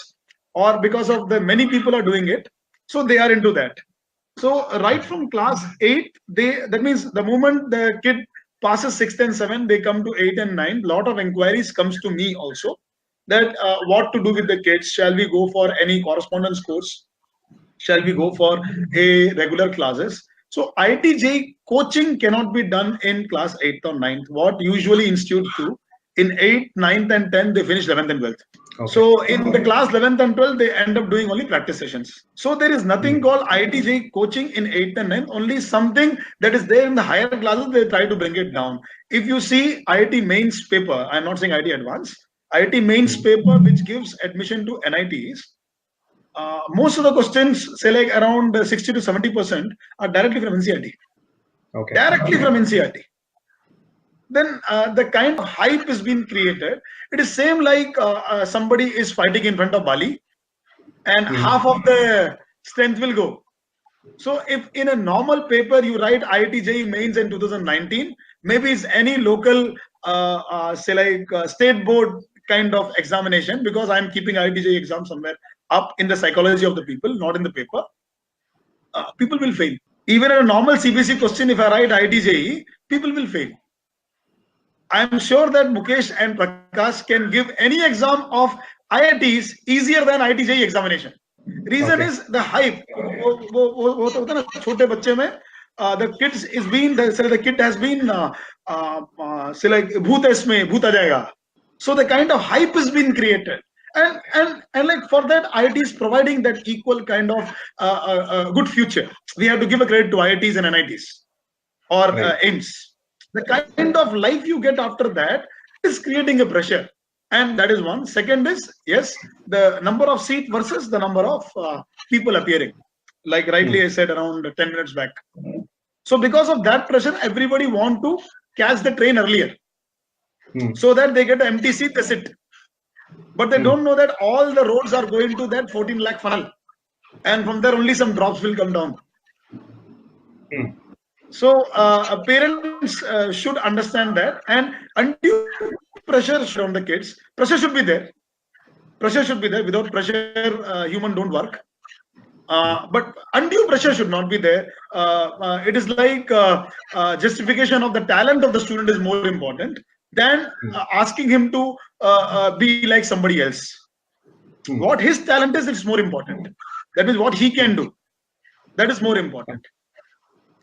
or because of the many people are doing it, so they are into that. So right from class 8, that means the moment the kid passes 6th and 7th, they come to 8 and 9. Lot of inquiries comes to me also, that what to do with the kids. Shall we go for any correspondence course? Shall we go for a regular classes? So IIT coaching cannot be done in class 8th or 9th. What usually institutes do, in 8th, 9th and 10th, they finish 11th and 12th. Okay. So in the class 11th and 12th, they end up doing only practice sessions. So there is nothing called IIT coaching in 8th and 9th, only something that is there in the higher classes, they try to bring it down. If you see IIT mains paper, I'm not saying IIT advanced, IIT mains paper which gives admission to NITs, most of the questions, say like around 60 to 70%, are directly from NCERT. Okay. Directly from NCERT. Then the kind of hype is being created. It is same like somebody is fighting in front of Bali, and half of the strength will go. So if in a normal paper you write IIT JEE mains in 2019, maybe it's any local, say like state board kind of examination, because I'm keeping IIT JEE exam somewhere up in the psychology of the people, not in the paper, people will fail. Even in a normal CBSE question, if I write IIT JEE, people will fail. I'm sure that Mukesh and Prakash can give any exam of IITs easier than IIT JEE examination. Reason is the hype. छोटे बच्चे में the kids is being the kid has been say like भूत इसमें भूत आ जाएगा. So the kind of hype has been created, and like for that IIT is providing that equal kind of good future. We have to give a credit to IITs and NITs or AIMS. The kind of life you get after that is creating a pressure, and that is one. Second is, yes, the number of seats versus the number of people appearing, like rightly I said around 10 minutes back. So because of that pressure, everybody want to catch the train earlier, so that they get an empty seat, they sit. But they don't know that all the roads are going to that 14 lakh funnel, and from there only some drops will come down. So parents should understand that, and undue pressure on the kids. Pressure should be there. Pressure should be there. Without pressure, human don't work. But undue pressure should not be there. It is like justification of the talent of the student is more important than asking him to be like somebody else. What his talent is, it's more important. That is what he can do. That is more important.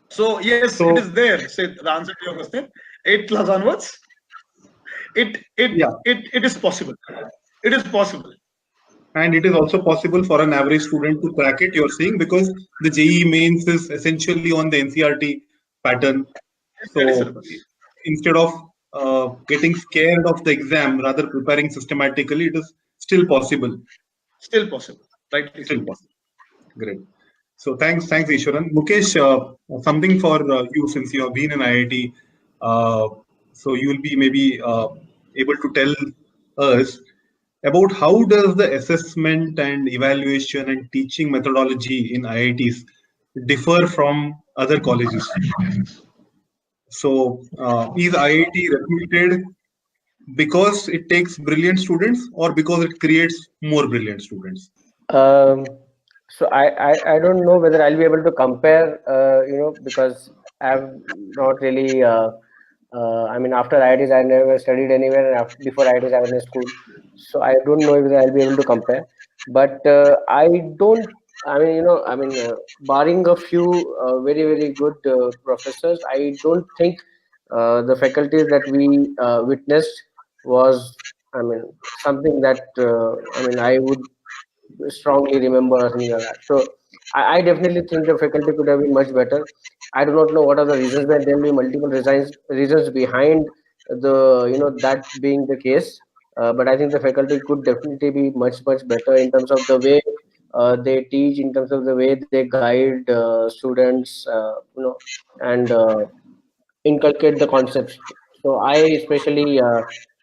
So yes, it is there. Say the answer to your question. 8 class onwards, it is possible. It is possible. And it is also possible for an average student to crack it, you're saying, because the JEE mains is essentially on the NCERT pattern. So instead of getting scared of the exam, rather preparing systematically, it is still possible. Still possible. Right. Still possible. Great. So thanks, Ishwaran. Mukesh, something for you, since you have been in IIT. So you will be maybe able to tell us about how does the assessment and evaluation and teaching methodology in IITs differ from other colleges. So is IIT reputed because it takes brilliant students or because it creates more brilliant students? So I don't know whether I'll be able to compare, because I've not really, I mean, after IITs, I never studied anywhere, and before IITs, I was in school. So I don't know whether I'll be able to compare. But I don't, barring a few very, very good professors, I don't think the faculties that we witnessed was, something that, I would strongly remember or something like that. So I definitely think the faculty could have been much better. I do not know what are the reasons, but there will be multiple reasons behind the that being the case. But I think the faculty could definitely be much better in terms of the way they teach, in terms of the way they guide students, and inculcate the concepts. So I especially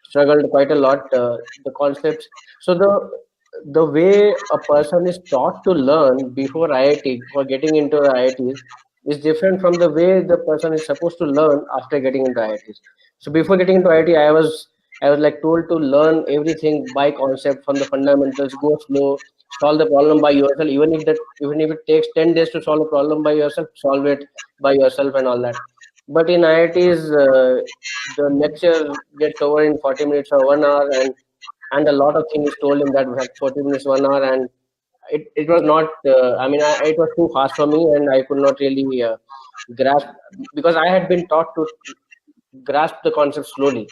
struggled quite a lot the concepts. So the way a person is taught to learn before IIT, for getting into the IITs, is different from the way the person is supposed to learn after getting into IITs. So before getting into IIT, I was like told to learn everything by concept from the fundamentals, go slow, solve the problem by yourself. Even if it takes 10 days to solve a problem by yourself, solve it by yourself and all that. But in IITs, the lecture gets over in 40 minutes or 1 hour, and a lot of things is told in that 40 minutes, 1 hour, and it was not, it was too fast for me, and I could not really grasp, because I had been taught to grasp the concept slowly.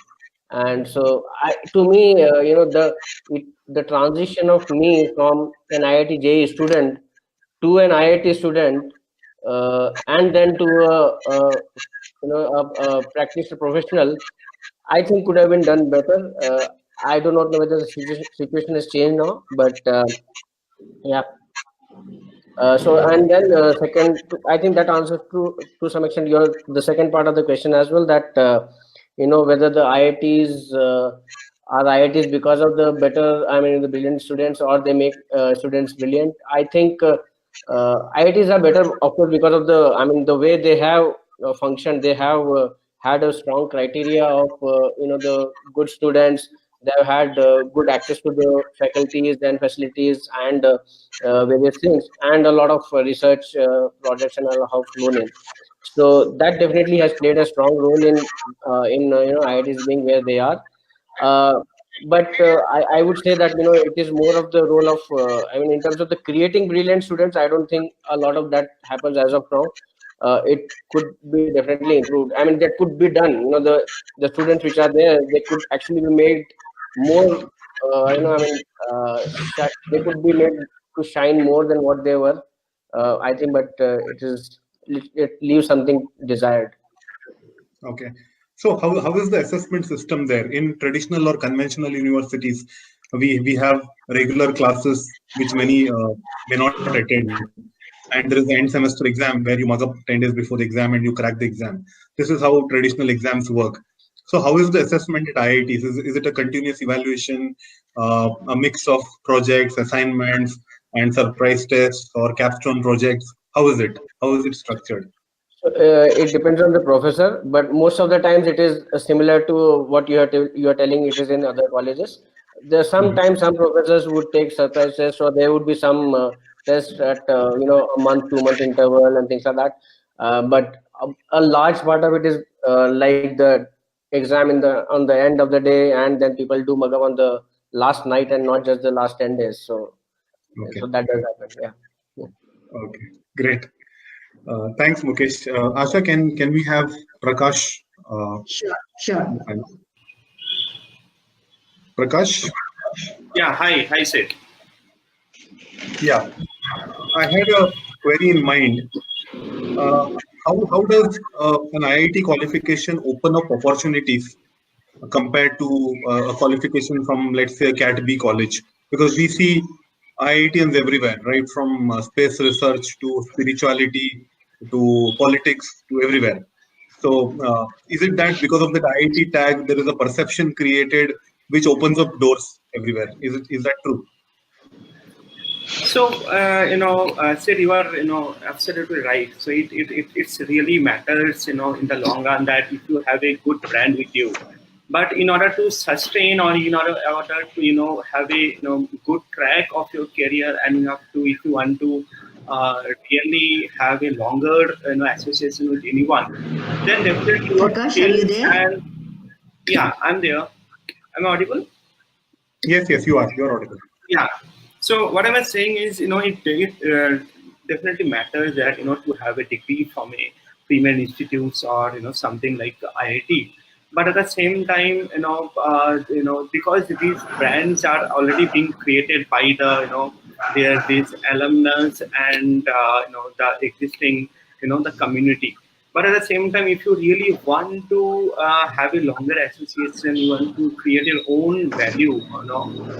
And so to me, the transition of me from an IIT JEE student to an IIT student, and then to a practitioner professional, I think could have been done better. I do not know whether the situation has changed now, but yeah. So, and then second, I think that answers to some extent the second part of the question as well, that whether the IITs are IITs because of the the brilliant students, or they make students brilliant. I think IITs are better, of course, because of the way they have functioned. They have had a strong criteria of the good students, They've had good access to the faculties and facilities and various things, and a lot of research projects and all have flown in. So that definitely has played a strong role in IITs being where they are. Uh, but I would say that it is more of the role of I mean, in terms of the creating brilliant students, I don't think a lot of that happens as of now. It could be definitely improved. I mean, that could be done. The students which are there, they could actually be made more. I mean, they could be made to shine more than what they were. I think, but it leaves something desired. Okay. So how is the assessment system there? In traditional or conventional universities, we have regular classes which many may not attend. And there is the end semester exam where you mug up 10 days before the exam and you crack the exam. This is how traditional exams work. So how is the assessment at IITs? Is it a continuous evaluation, a mix of projects, assignments, and surprise tests or capstone projects? How is it? How is it structured? It depends on the professor, but most of the times it is similar to what you are telling it is in other colleges. There sometimes some professors would take surprise tests, or there would be some tests at a month, 2 month interval and things like that. But a large part of it is like the exam on the end of the day, and then people do mug up on the last night and not just the last 10 days. So Okay. so that does happen. Yeah. Okay, great. Thanks, Mukesh. Asha, can we have Prakash? Sure. Prakash? Yeah, hi, Sid. Yeah, I had a query in mind. How does an IIT qualification open up opportunities compared to a qualification from, let's say, a Cat B college? Because we see IITians everywhere, right? From space research to spirituality to politics to everywhere. So, is it that because of that IIT tag, there is a perception created which opens up doors everywhere? Is that true? So, Sid, you are, absolutely right. So it's really matters, in the long run that if you have a good brand with you, but in order to sustain or in order to, have a, good track of your career and if you want to really have a longer, association with anyone, then definitely your Prakash, are you skills there? and yeah, I'm there. Am I audible? Yes, you are. You are audible. Yeah. So what I was saying is, it definitely matters that to have a degree from a premier institutes or something like IIT. But at the same time, because these brands are already being created by the these alumnus and the existing the community. But at the same time, if you really want to have a longer association, you want to create your own value,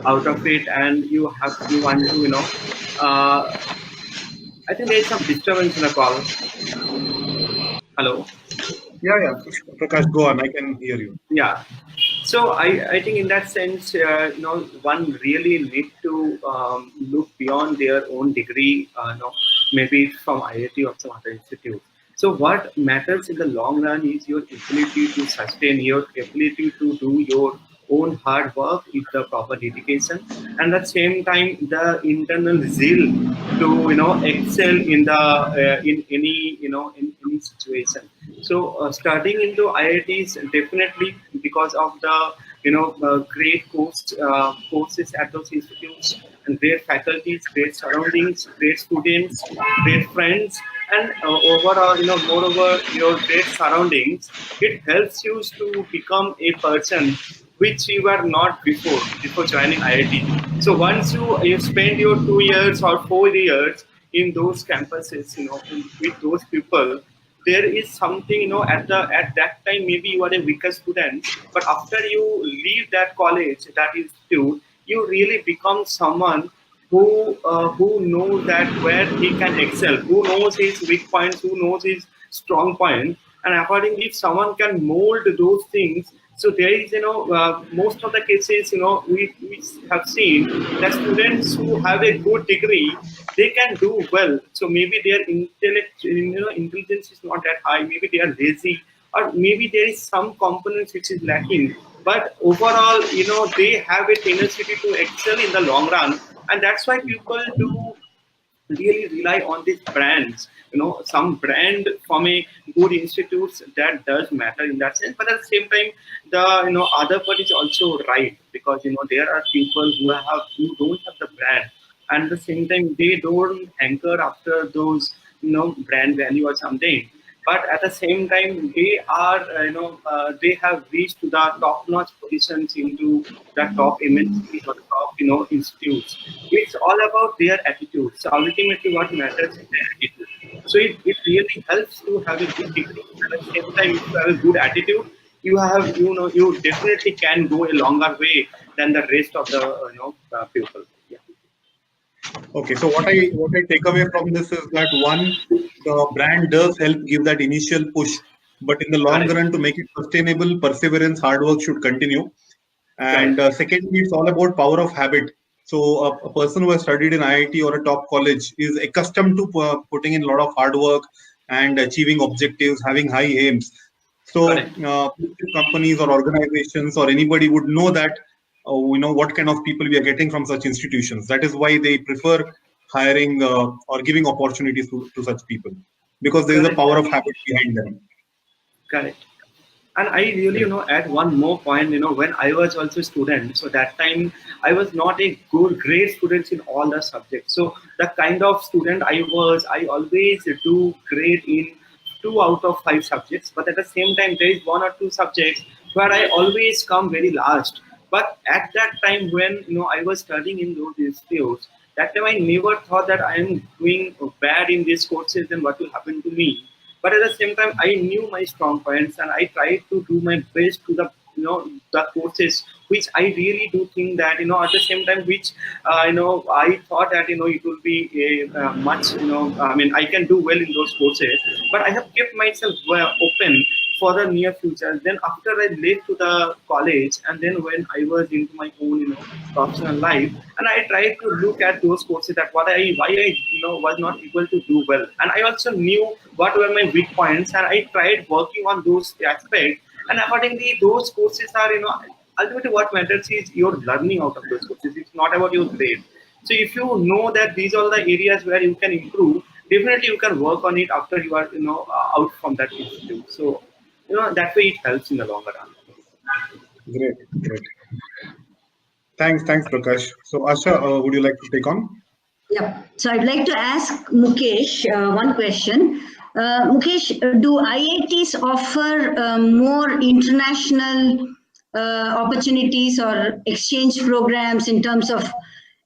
out of it, and you want to, I think there is some disturbance in the call. Hello. Yeah. Prakash, go on. I can hear you. Yeah. So I think in that sense, one really need to look beyond their own degree, maybe from IIT or some other institute. So what matters in the long run is your ability to sustain, your ability to do your own hard work with the proper dedication, and at the same time the internal zeal to excel in the in any in any situation. So studying into IITs definitely because of the great courses at those institutes and great faculties, great surroundings, great students, great friends, and overall, moreover, your great surroundings, it helps you to become a person which you were not before joining IIT. So once you spend your 2 years or 4 years in those campuses, with those people, there is something at that time maybe you are a weaker student, but after you leave that college, that institute, you really become someone who knows that where he can excel, who knows his weak points, who knows his strong point, and accordingly if someone can mold those things. So there is most of the cases we have seen that students who have a good degree, they can do well. So maybe their intelligence is not that high. Maybe they are lazy, or maybe there is some components which is lacking. but overall, they have a tendency to excel in the long run, and that's why people do really rely on these brands. Some brand from a good institutes, that does matter in that sense, but at the same time, the other part is also right, because there are people who don't have the brand, and at the same time they don't anchor after those brand value or something, but at the same time they are they have reached to the top notch positions into the top MNCs or the top institutes. It's all about their attitude. So ultimately what matters is their attitude. So it really helps to have a good degree. At the same time, if you have a good attitude, you definitely can go a longer way than the rest of the people. Yeah. Okay, so what I take away from this is that one, the brand does help give that initial push, but in the long run, to make it sustainable, perseverance, hard work should continue. And secondly, it's all about power of habit. So a person who has studied in IIT or a top college is accustomed to putting in a lot of hard work and achieving objectives, having high aims. So companies or organizations or anybody would know that what kind of people we are getting from such institutions. That is why they prefer hiring or giving opportunities to such people, because there is a power of habit behind them. Correct. And I really, add one more point, when I was also a student, so that time I was not a great student in all the subjects. So the kind of student I was, I always do great in 2 out of 5 subjects. But at the same time, there is 1 or 2 subjects where I always come very last. But at that time when, I was studying in those institutes, that time I never thought that I am doing bad in these courses, then what will happen to me. But at the same time, I knew my strong points, and I tried to do my best to the the courses which I really do think that at the same time which I thought that it will be a much I mean I can do well in those courses, but I have kept myself open for the near future. Then after I left to the college, and then when I was into my own professional life, and I tried to look at those courses that why I was not able to do well, and I also knew what were my weak points, and I tried working on those aspects, and accordingly those courses are ultimately what matters is your learning out of those courses. It's not about your grade. So if you know that these are the areas where you can improve, definitely you can work on it after you are out from that institute. So that way it helps in the longer run. Great. Thanks, Prakash. So Asha, would you like to take on? Yeah. So I'd like to ask Mukesh one question. Mukesh, do IITs offer more international opportunities or exchange programs in terms of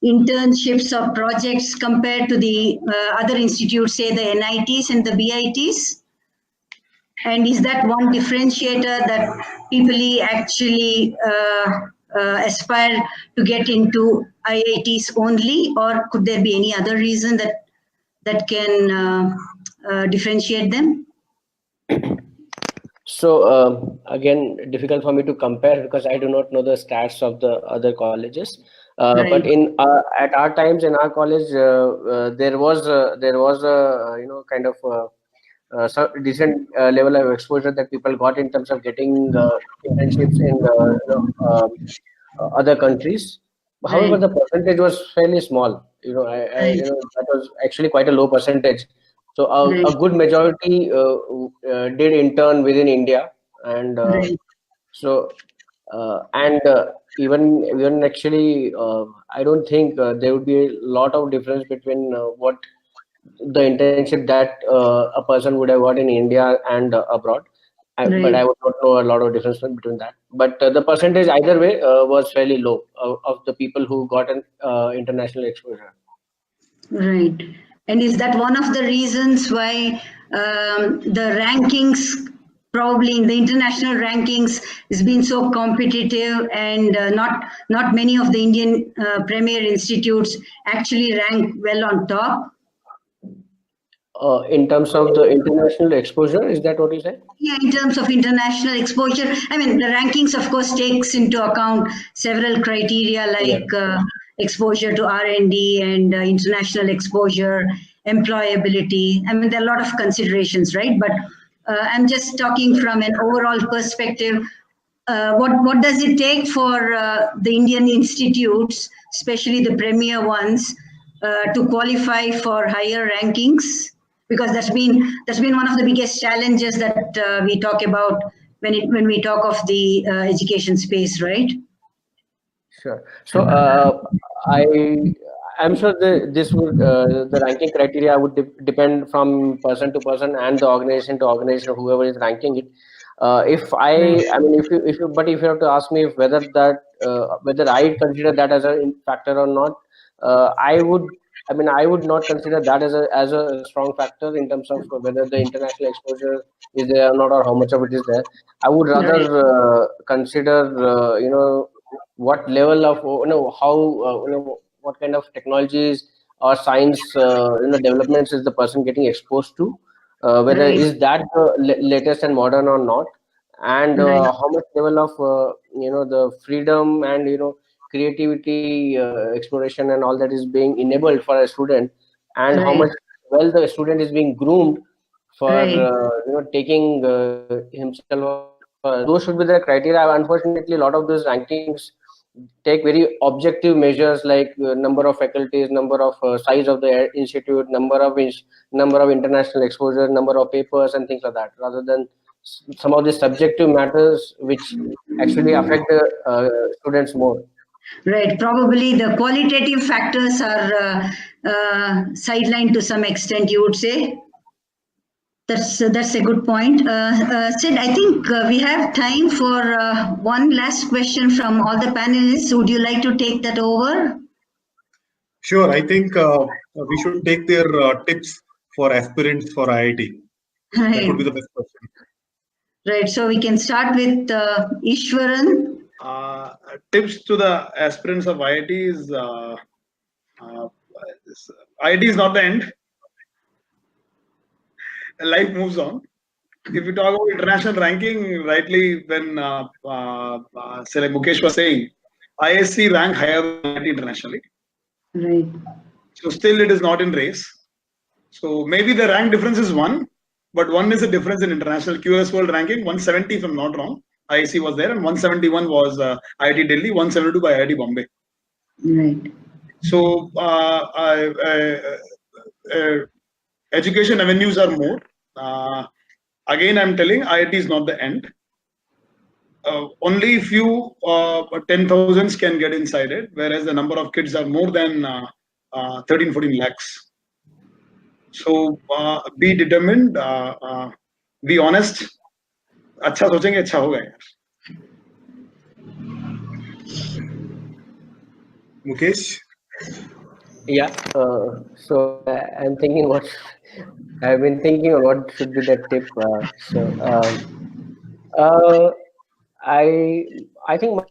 internships or projects compared to the other institutes, say the NITs and the BITs? And is that one differentiator that people actually aspire to get into IITs only, or could there be any other reason that can differentiate them? So again, difficult for me to compare because I do not know the stats of the other colleges. Right. But in at our times in our college, there was a kind of so decent level of exposure that people got in terms of getting internships in other countries. However, Right. the percentage was fairly small. Right. That was actually quite a low percentage. So Right. a good majority did intern within India, and Right. so even actually, I don't think there would be a lot of difference between what the internship that a person would have got in India and abroad. But I would not know a lot of difference between that. But the percentage either way was fairly low of the people who got an international exposure. Right. And is that one of the reasons why the rankings, probably in the international rankings, has been so competitive, and not many of the Indian premier institutes actually rank well on top? In terms of the international exposure, is that what you said? Yeah, in terms of international exposure, I mean, the rankings, of course, takes into account several criteria like exposure to R&D and international exposure, employability. I mean, there are a lot of considerations, right? But I'm just talking from an overall perspective. what does it take for the Indian institutes, especially the premier ones, to qualify for higher rankings? Because that's been one of the biggest challenges that we talk about when we talk of the education space, right? Sure. So I'm sure the ranking criteria would depend from person to person and the organization to organization, whoever is ranking it. If you have to ask me if whether I consider that as a factor or not, I would not consider that as a strong factor in terms of whether the international exposure is there or not, or how much of it is there. I would rather consider what level of how what kind of technologies or science developments is the person getting exposed to, whether is that the latest and modern or not, and how much level of the freedom and creativity, exploration and all that is being enabled for a student, and how much well the student is being groomed for taking himself. Those should be the criteria. Unfortunately, a lot of those rankings take very objective measures like number of faculties, number of size of the institute, number of international exposure, number of papers and things like that, rather than some of the subjective matters which actually affect the students more. Right. Probably the qualitative factors are sidelined to some extent, you would say. That's a good point. Sid, I think we have time for one last question from all the panelists. Would you like to take that over? Sure. I think we should take their tips for aspirants for IIT. Right. That would be the best question. Right. So we can start with Ishwaran. Tips to the aspirants of IIT is IIT is not the end. Life moves on. If you talk about international ranking, rightly when say Mukesh was saying, ISC rank higher than IIT internationally. Right. So still it is not in race. So maybe the rank difference is 1, but 1 is a difference in international QS World ranking. 170, if I'm not wrong, ISC was there, and 171 was IIT Delhi, 172 by IIT Bombay. Right. So education avenues are more. Again, I'm telling IIT is not the end. Only few 10,000s can get inside it, whereas the number of kids are more than 13-14 lakhs. So be determined, be honest. अच्छा सोचेंगे अच्छा होगा यार. Mukesh? Yeah. So I'm thinking I've been thinking on what should be the tip. I think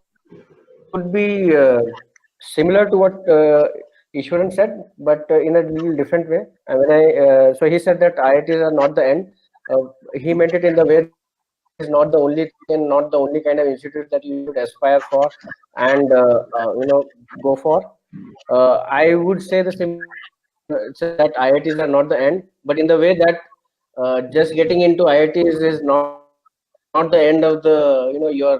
would be similar to what Ishwaran said, but in a little different way. And so he said that IITs are not the end. He meant it in the way it's not the only thing and not the only kind of institute that you should aspire for and go for. I would say the same. That IITs are not the end, but in the way that just getting into IITs is not the end of the your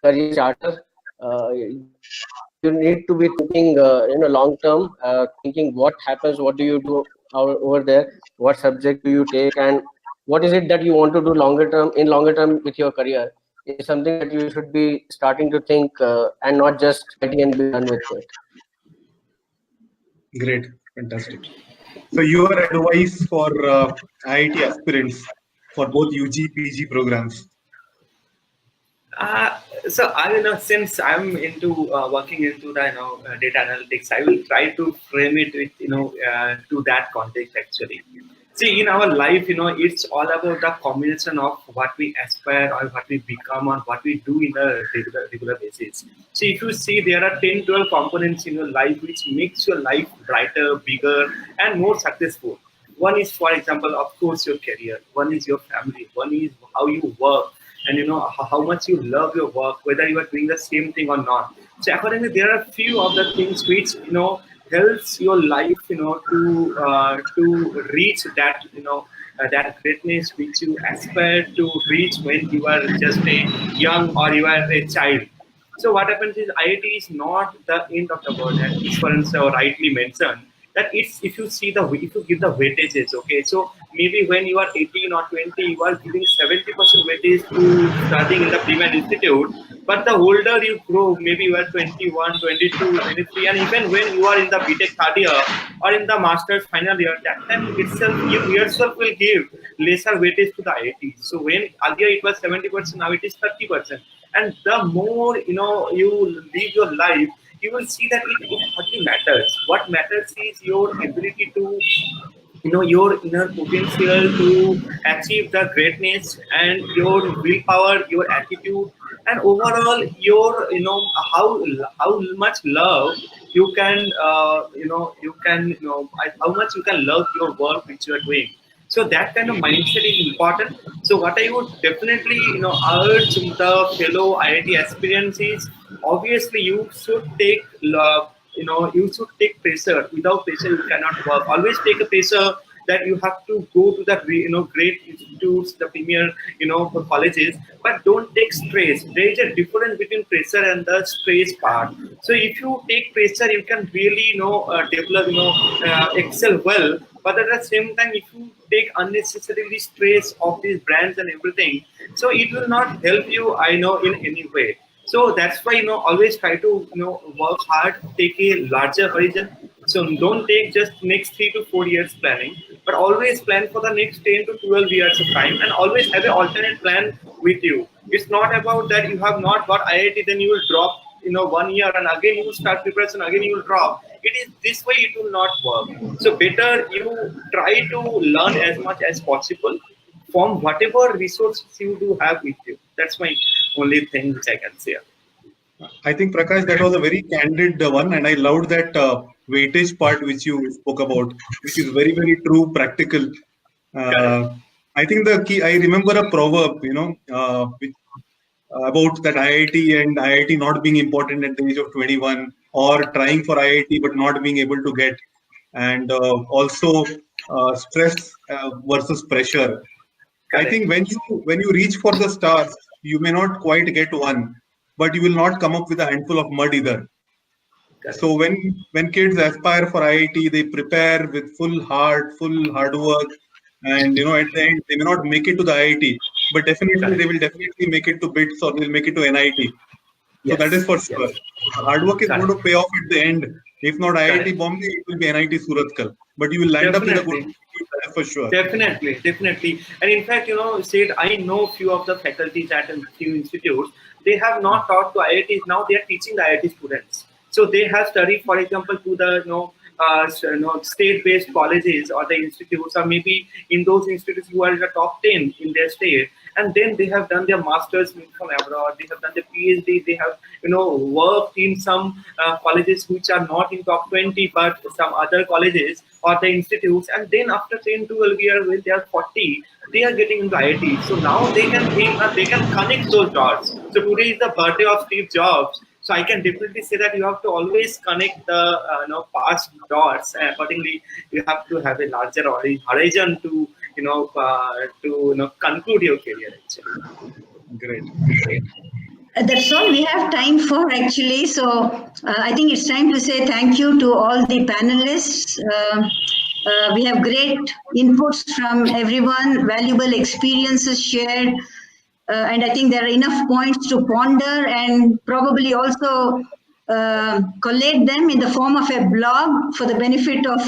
career charter. You need to be thinking long term, thinking what happens, what do you do over there, what subject do you take, and what is it that you want to do longer term with your career. It's something that you should be starting to think and not just getting and be done with it. Great, fantastic. So your advice for IIT aspirants for both UG, PG programs? So I since I'm into working into the data analytics, I will try to frame it with to that context actually. See, in our life, it's all about the combination of what we aspire or what we become or what we do in a regular basis. See, if you see, there are 10, 12 components in your life which makes your life brighter, bigger, and more successful. One is, for example, of course, your career. One is your family. One is how you work, and how much you love your work, whether you are doing the same thing or not. So accordingly, there are a few of the things which helps your life to reach that that greatness which you aspire to reach when you are just a young or you are a child. So what happens is IIT is not the end of the world, as Ishwaran sir rightly mentioned. That it's if you give the weightages, okay. So maybe when you are 18 or 20, you are giving 70% weightage to studying in the premier institute. But the older you grow, maybe you are 21, 22, 23, and even when you are in the BTech third year or in the master's final year, that time itself you yourself will give lesser weightage to the IIT. So when earlier it was 70%, now it is 30%. And the more you live your life, you will see that it hardly matters. What matters is your ability to your inner potential to achieve the greatness, and your willpower, your attitude, and overall your how much love you can how much you can love your work which you are doing. So that kind of mindset is important. So what I would definitely urge the fellow IIT aspirants is, obviously you should take you should take pressure. Without pressure you cannot work. Always take a pressure that you have to go to the great institutes, the premier colleges, but don't take stress. There is a difference between pressure and the stress part. So if you take pressure, you can really develop excel well. But at the same time, if you take unnecessarily stress of these brands and everything, so it will not help you, I know, in any way. So that's why always try to work hard, take a larger horizon. So don't take just next 3 to 4 years planning, but always plan for the next 10 to 12 years of time, and always have an alternate plan with you. It's not about that you have not got IIT, then you will drop 1 year, and again you will start preparation, again you will drop. It is this way, it will not work. So better you try to learn as much as possible from whatever resources you do have with you. That's my only thing which I can say. I think, Prakash, that was a very candid one, and I loved that weightage part which you spoke about, which is very, very true, practical. I think the key, I remember a proverb, about that IIT and IIT not being important at the age of 21, or trying for IIT but not being able to get, and also stress versus pressure. Correct. I think when you reach for the stars, you may not quite get one, but you will not come up with a handful of mud either. Correct. So when kids aspire for IIT, they prepare with full hard work, and at the end they may not make it to the IIT, but definitely Correct. they will definitely make it to BITS, or they'll make it to NIT. So that is for sure. Yes. The hard work is Correct. going to pay off at the end. If not IIT Correct. Bombay, it will be NIT Surathkal. But you will land up with a good institute, that is for sure. Definitely. And in fact, Sid, I know few of the faculties at a few institutes, they have not taught to IITs. Now they are teaching the IIT students. So they have studied, for example, to the state-based colleges or the institutes, or maybe in those institutes who are in the top 10 in their state, and then they have done their masters from abroad, they have done their PhD, they have worked in some colleges which are not in top 20 but some other colleges or the institutes, and then after 10 to 12 years when they are 40, they are getting into IIT. So now they can connect those dots. So today is the birthday of Steve Jobs. So I can definitely say that you have to always connect the past dots. Accordingly, you have to have a larger horizon to conclude your career. Actually, Great. That's all we have time for, actually. So I think it's time to say thank you to all the panelists. We have great inputs from everyone, valuable experiences shared. And I think there are enough points to ponder, and probably also collate them in the form of a blog for the benefit of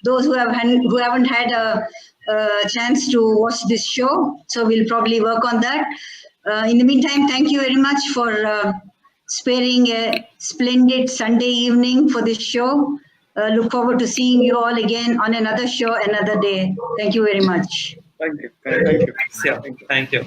those who haven't had a chance to watch this show. So we'll probably work on that. In the meantime, thank you very much for sparing a splendid Sunday evening for this show. Look forward to seeing you all again on another show, another day. Thank you very much. Thank you. Thank you.